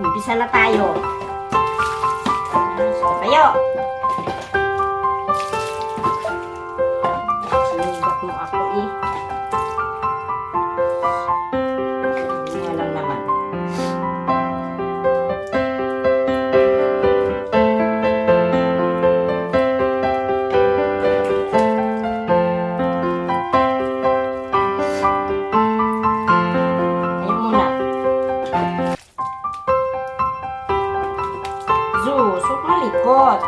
Umpisa na tayo. Tayo. Sinugat mo ako eh. Walang naman. Tayo muna. Zusok malikot.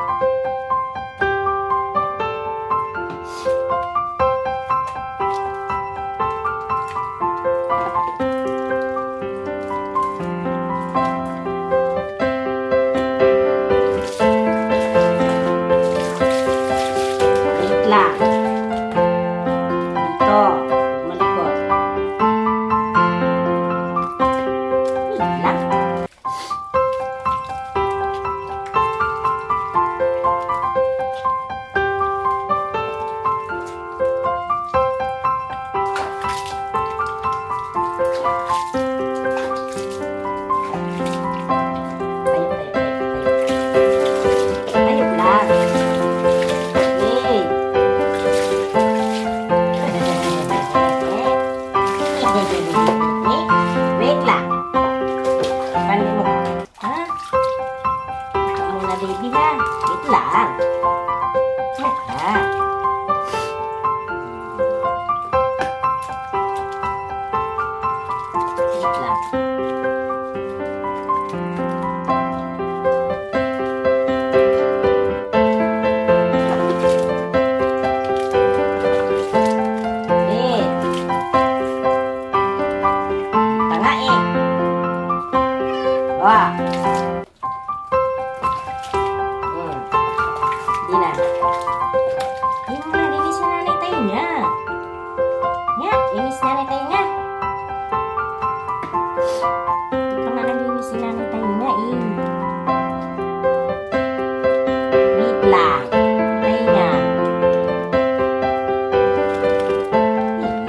Wait lang. Dito. Malikot. Wait lang. Tayo lang. Wait lang. Balik mo. Ha? Ikaw muna, baby, ha? Wait lang. Ha? Wait lang. Wait. Tanga eh. Wah. Di na. Di mo na, linis na nanay tayo niya. Nga, linis na nanay tayo niya. Di pa nga naglinis na nanay tayo niya eh. Wait lang. Tayo niya.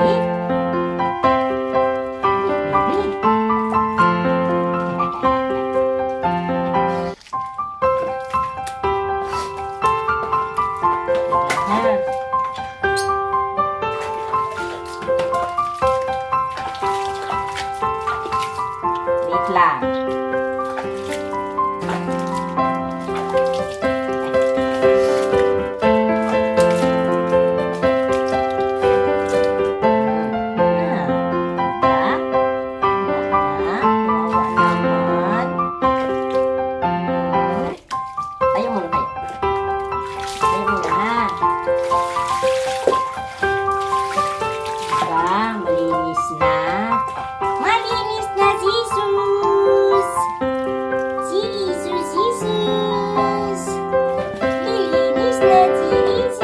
Wait. Wait, baby. Wait lang. Tayo muna tayo. Tayo muna ha. Diba? Malinis na. Malinis na, Jesus! Jesus, Jesus! Malinis na, Jesus!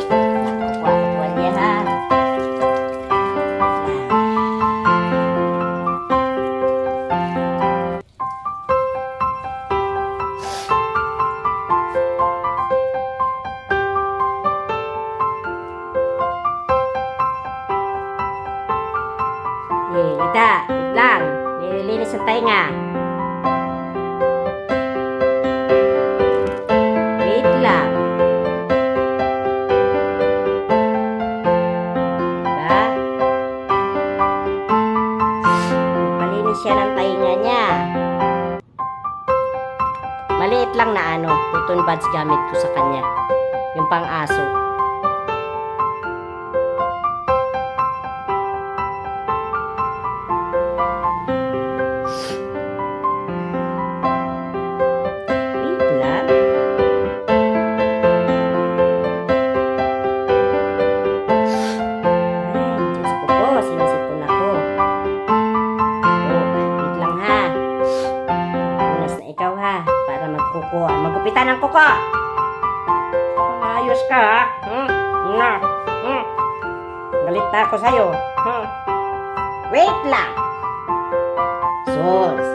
Nakukuha niya ha. Kita, wait lang. Nililinis ang tainga. Wait lang. Diba? Palinis siya ng tainga niya. Maliit lang na cotton buds gamit ko sa kanya. Yung pang-aso. Magupitan ng kuko. Ayos ka ha. Galit na ako sa'yo. Wait lang. Sus.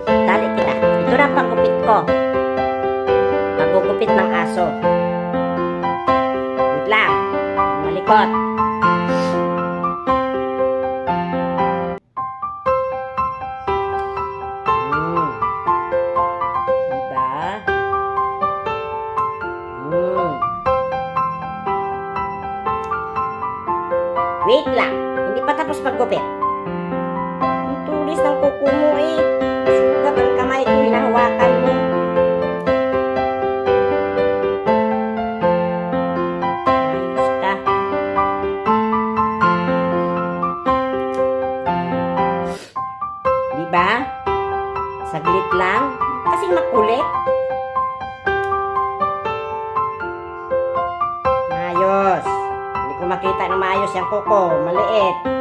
Dali kita. Ito na ang panggupit ko. Paggugupit ng aso. Wait lang. malikot. Diba? Wait lang, hindi pa tapos maggupit. Ang tulis ng kuko mo eh. Sugat ang kamay ko, hinahawakan mo. Ayos ka. Diba? Saglit lang. Kasi makulit. Maayos. Hindi ko makita na maayos yung kuko. Maliit.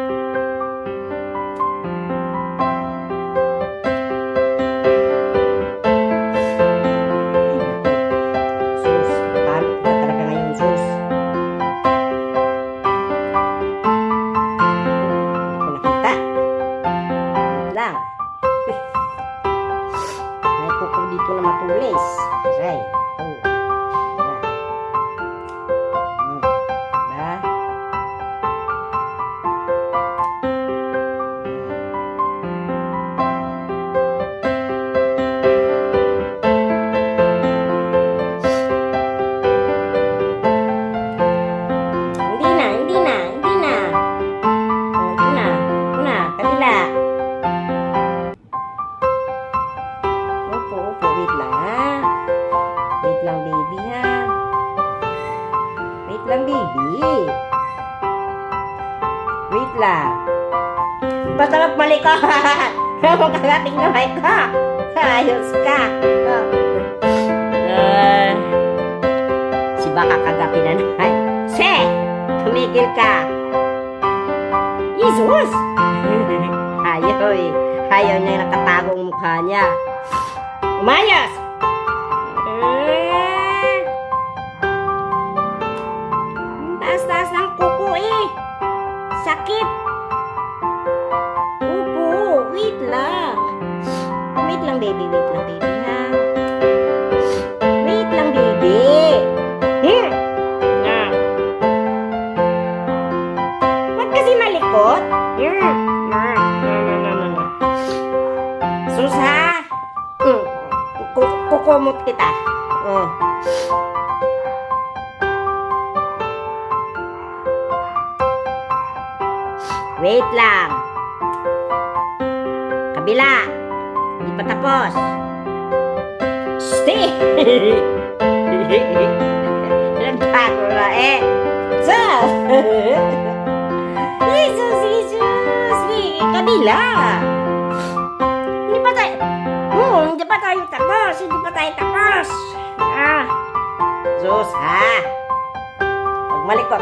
Sus. Palo ka talaga ngayon, sus. Hindi ko nakita. Wait lang. May kuko dito na matulis. Aray. Oh. Diba? Hindi na. Oh, ito na, kabila. Opo, wait lang ha. Wait lang baby ha. Wait lang baby. Wait lang. Basta magmali ka. Huwag kagating na may ka. Ayos ka. Si baka kagapi na naman. Se! Tumigil ka. Jesus! Ayaw eh. Ayaw niya yung nakatagong mukha niya. Umayos! Taas-taas ng kuko eh. Sakit. Upo, wait lang. Wait lang baby ha. Wait lang baby. Ba't kasi malikot? Sus ha. Kukumot kita. Oh. Wait lang. Kabila. Hindi pa tapos. Stay. Nagtago na eh. Sus. Jesus. Kabila. Hindi pa tayo. Hindi pa tayo tapos. Sus ha. Huwag malikot.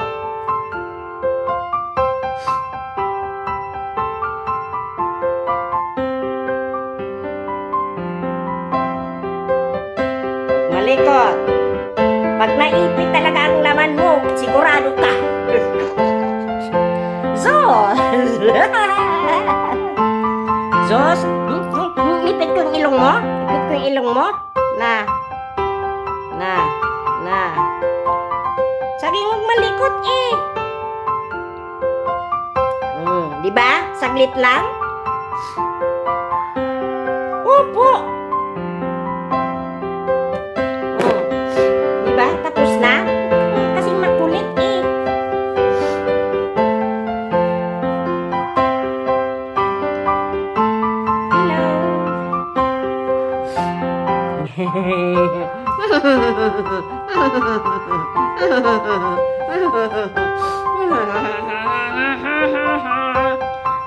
Malikot. Pag naipit talaga ang laman mo, sigurado ka. Sos, ipit ko yung ilong mo. Na. Saging huwag malikot eh. Diba? Saglit lang. Opo. Diba? Tapos na? Kasing makulit eh.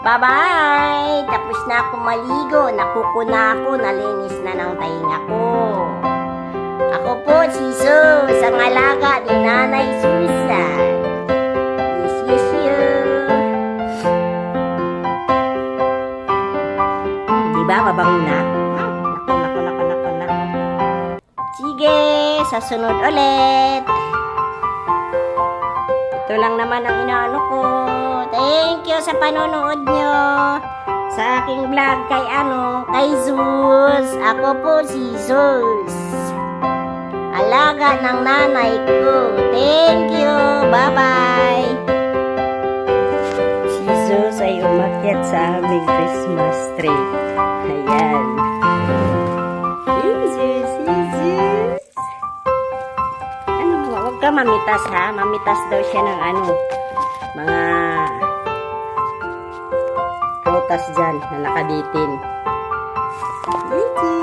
Bye-bye! Tapos na ako maligo. Nakuko na ako. Nalinis na ng tainga ko. Ako po si Sus, ang alaga ni Nanay Susan. Yes. Diba? Mabango na? Nako. Sige, sa sunod ulit. Ito lang naman ang inaano ko. Thank you sa panonood nyo sa aking vlog kay Zeus. Ako po si Zeus, alaga ng nanay ko. Thank you. Bye-bye. sa aming Christmas tree. Ayan. Jesus, Jesus. Ano, huwag ka mamitas ha. Mamitas daw siya ng ano, mga prutas dyan na nakabitin. Jesus.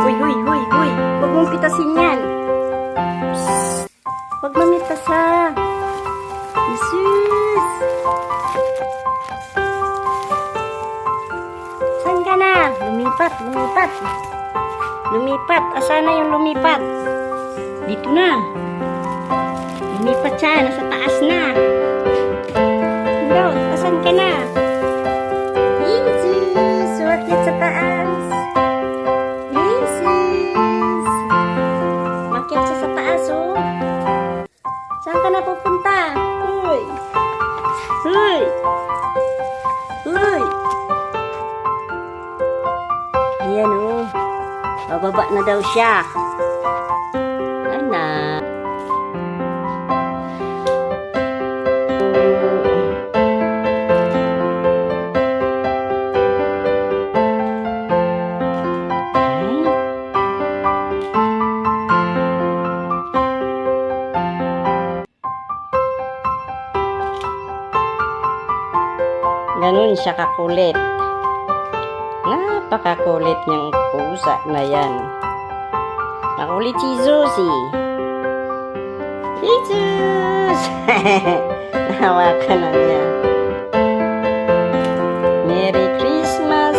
Huy. Huwag mong pitasin yan. Psst. Huwag mamitas ha. Jesus. Saan ka na? Lumipat. Lumipat. Asan na yung lumipat? Dito na. Lumipat siya. Nasa taas na. Daw, asan ka na? Jesus. Sumakit sa taas. Saan ka na pupunta? Huy! Ayan o. Bababa na daw siya. Anak. Ganun siya kakulit. Napakakulit niyang pusa na yan. Makulit si Susie. Jesus! Nahawakan na niya. Merry Christmas!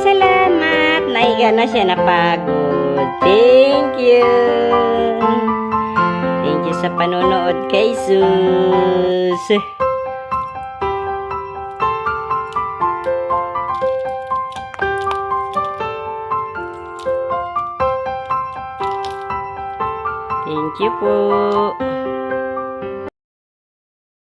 Salamat. Naiga na siya napagod. Thank you. Thank you sa panonood kay Sus. Thank you po.